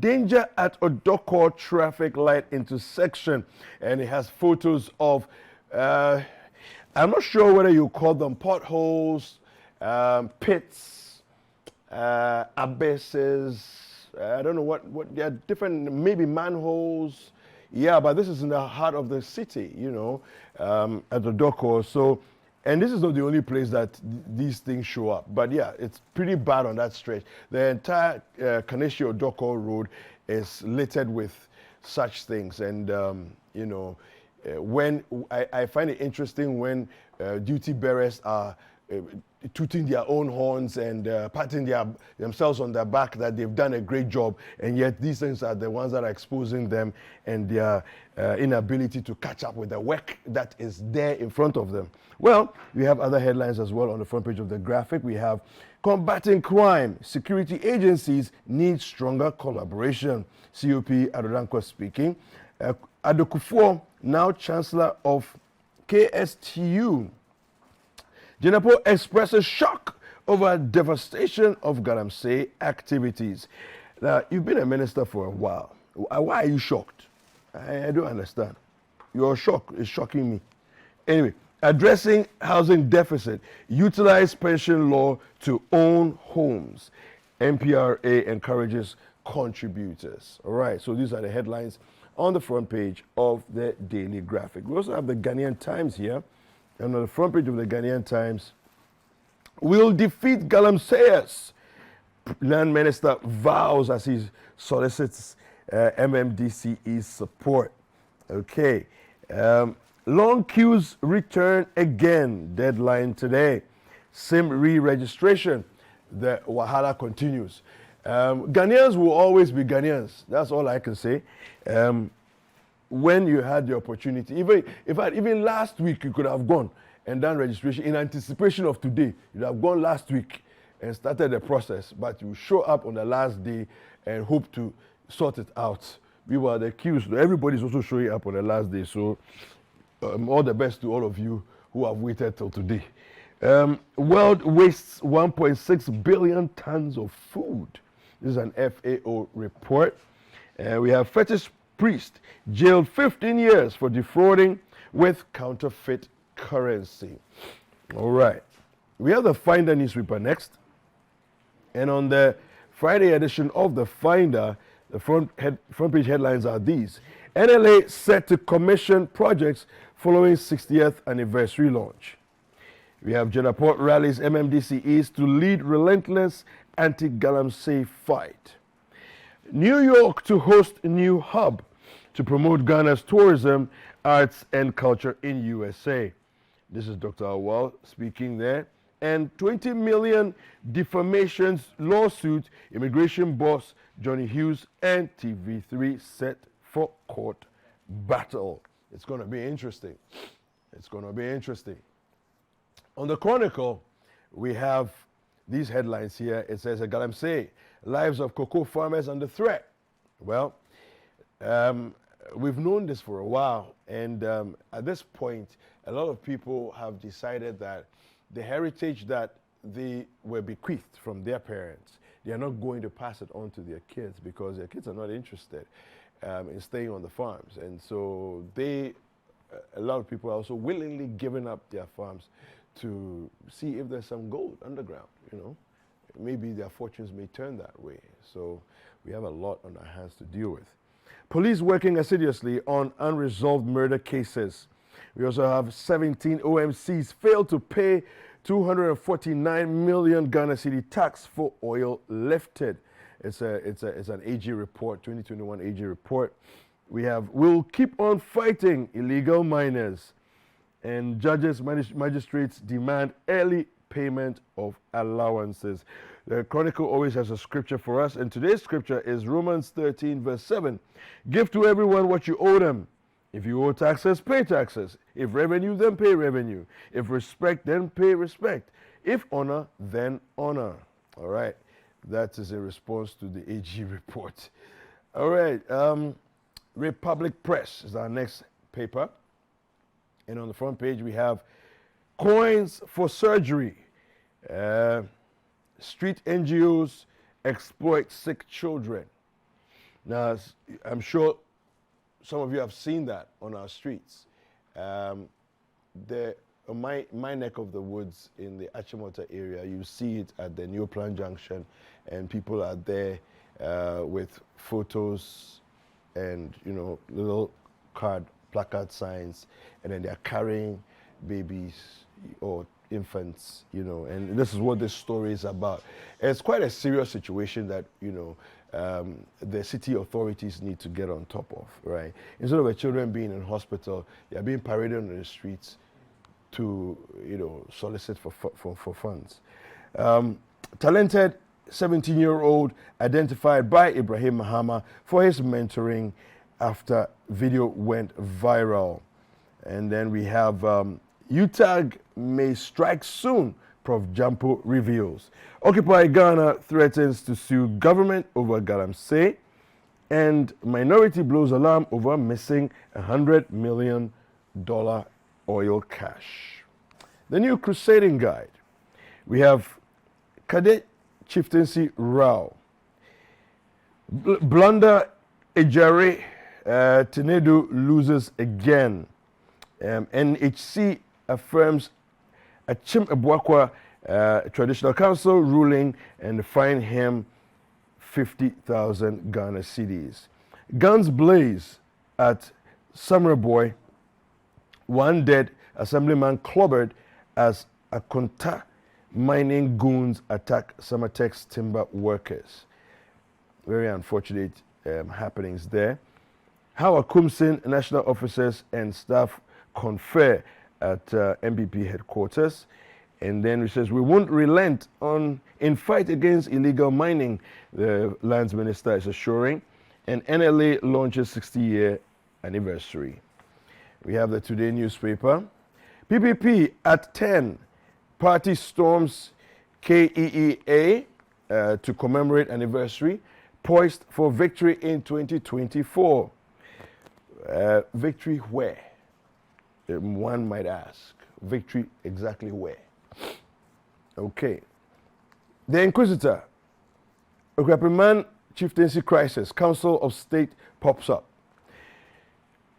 danger at Odoko traffic light intersection. And it has photos of, I'm not sure whether you call them potholes, pits, abysses. I don't know what they are different, maybe manholes. Yeah, but this is in the heart of the city, you know, at Odoko. So, and this is not the only place that these things show up. But yeah, it's pretty bad on that stretch. The entire Kaneshie Odoko road is littered with such things. And, you know, when I find it interesting when duty bearers are tooting their own horns and patting themselves on their back that they've done a great job, and yet these things are the ones that are exposing them and their inability to catch up with the work that is there in front of them. Well, we have other headlines as well on the front page of the graphic. We have combating crime, security agencies need stronger collaboration. COP Adodankwa speaking. Adokufo, now Chancellor of KSTU. Jenapo expresses shock over devastation of Galamsey activities. Now, you've been a minister for a while. Why are you shocked? I don't understand. Your shock is shocking me. Anyway, addressing housing deficit, utilize pension law to own homes. NPRA encourages contributors. All right, so these are the headlines on the front page of the Daily Graphic. We also have the Ghanaian Times here. And on the front page of the Ghanaian Times, will defeat Galamseyers. Land Minister vows as he solicits MMDCE's support. Okay. Long queues return again. Deadline today. SIM re-registration. The Wahala continues. Ghanaians will always be Ghanaians. That's all I can say. When you had the opportunity, even last week you could have gone and done registration in anticipation of today. You'd have gone last week and started the process, but you show up on the last day and hope to sort it out. We were the queues. Everybody's also showing up on the last day. So all the best to all of you who have waited till today. World wastes 1.6 billion tons of food. This is an FAO report. We have fetish priest jailed 15 years for defrauding with counterfeit currency. All right. We have the Finder newspaper next. And on the Friday edition of the Finder, the front page headlines are these. NLA set to commission projects following 60th anniversary launch. We have Jenaport rallies MMDCEs to lead relentless anti-Galamsey fight. New York to host new hub to promote Ghana's tourism, arts, and culture in USA. This is Dr. Awal speaking there. And 20 million defamation lawsuit, immigration boss Johnny Hughes and TV3 set for court battle. It's going to be interesting. It's going to be interesting. On the Chronicle, we have these headlines here. It says, Galamsey, lives of cocoa farmers under threat. Well, we've known this for a while, and at this point, a lot of people have decided that the heritage that they were bequeathed from their parents, they are not going to pass it on to their kids because their kids are not interested in staying on the farms. And so a lot of people are also willingly giving up their farms to see if there's some gold underground, you know. Maybe their fortunes may turn that way. So we have a lot on our hands to deal with. Police working assiduously on unresolved murder cases. We also have 17 OMCs failed to pay 249 million Ghana City tax for oil lifted. It's an AG report, 2021 AG report. We have, we'll keep on fighting illegal miners. And judges, magistrates demand early payment of allowances. The Chronicle always has a scripture for us, and today's scripture is Romans 13, verse 7. Give to everyone what you owe them. If you owe taxes, pay taxes. If revenue, then pay revenue. If respect, then pay respect. If honor, then honor. All right. That is a response to the AG report. All right. Republic Press is our next paper. And on the front page, we have coins for surgery. Street NGOs exploit sick children. Now, I'm sure some of you have seen that on our streets. The my neck of the woods in the Achimota area, you see it at the New Plan Junction, and people are there with photos and little placard signs, and then they are carrying babies or infants, and this is what this story is about. And it's quite a serious situation that the city authorities need to get on top of, right? Instead of the children being in hospital, they are being paraded on the streets to solicit for funds. Talented 17-year-old identified by Ibrahim Mahama for his mentoring after video went viral. And then we have UTAG may strike soon, Prof. Jampo reveals. Occupy Ghana threatens to sue government over Galamsey, and minority blows alarm over missing $100 million oil cash. The new crusading guide. We have Cadet Chieftaincy Row. Blunder Ejare, Tenedo loses again. NHC affirms Achim Ebuakwa Traditional Council ruling and fine him 50,000 Ghana cedis. Guns blaze at Summer Boy. One dead, assemblyman clobbered as Akonta mining goons attack Summertex timber workers. Very unfortunate happenings there. How Akumsin national officers and staff confer at MPP headquarters. And then it says, we won't relent in fight against illegal mining, the lands minister is assuring. And NLA launches 60-year anniversary. We have the Today newspaper. PPP at 10, party storms KEEA to commemorate anniversary, poised for victory in 2024. Victory where? One might ask. Victory exactly where? Okay. The Inquisitor. Okrapiman Chieftaincy Crisis. Council of State pops up.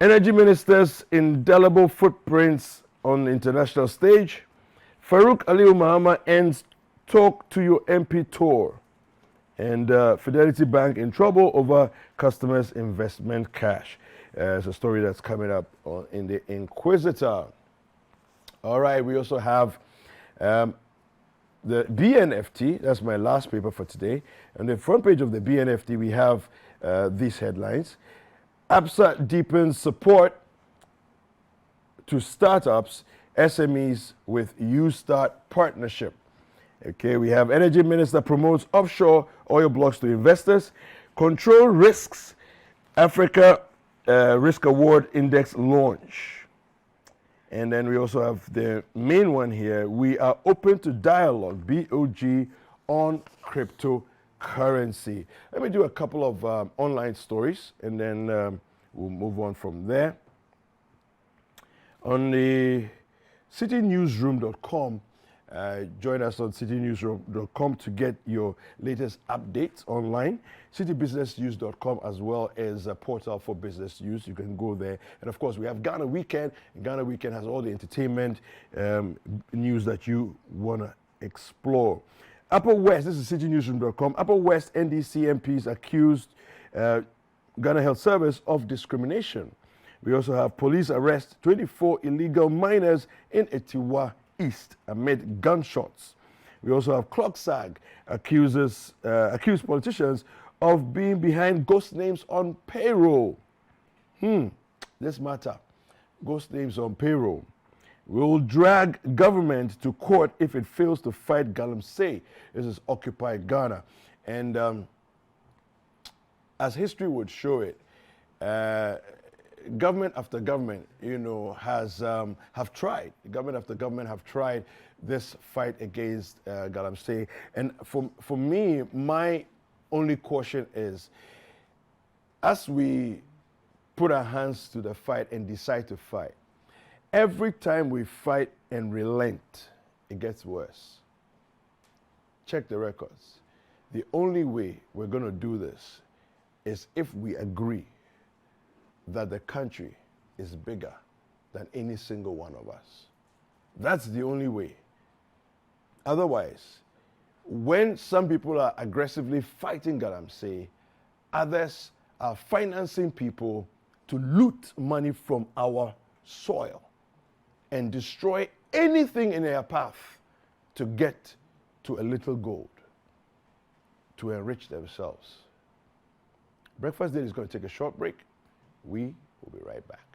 Energy Minister's indelible footprints on the international stage. Farouk Aliu Mahama ends Talk to Your MP tour. And Fidelity Bank in trouble over customers' investment cash. It's a story that's coming up in the Inquisitor. All right, we also have the BNFT. That's my last paper for today. On the front page of the BNFT, we have these headlines. ABSA deepens support to startups, SMEs with U-Start partnership. Okay, we have Energy Minister promotes offshore oil blocks to investors. Control risks, Africa Risk Award Index launch. And then we also have the main one here. We are open to dialogue, BOG, on cryptocurrency. Let me do a couple of online stories, and then we'll move on from there. On the citynewsroom.com, join us on citynewsroom.com to get your latest updates online. Citybusinessnews.com as well as a portal for business news. You can go there. And of course, we have Ghana Weekend. And Ghana Weekend has all the entertainment news that you want to explore. Upper West, this is citynewsroom.com. Upper West NDC MPs accused Ghana Health Service of discrimination. We also have police arrest 24 illegal miners in Etiwa East amid gunshots. We also have ClockSAG accused politicians of being behind ghost names on payroll. This matter. Ghost names on payroll. We will drag government to court if it fails to fight Galamsey. This is Occupy Ghana. And as history would show it, government after government, have tried. Government after government have tried this fight against Galamsey. And for me, my only caution is, as we put our hands to the fight and decide to fight, every time we fight and relent, it gets worse. Check the records. The only way we're going to do this is if we agree that the country is bigger than any single one of us. That's the only way. Otherwise, when some people are aggressively fighting Galamsey, others are financing people to loot money from our soil and destroy anything in their path to get to a little gold, to enrich themselves. Breakfast Daily is going to take a short break. We will be right back.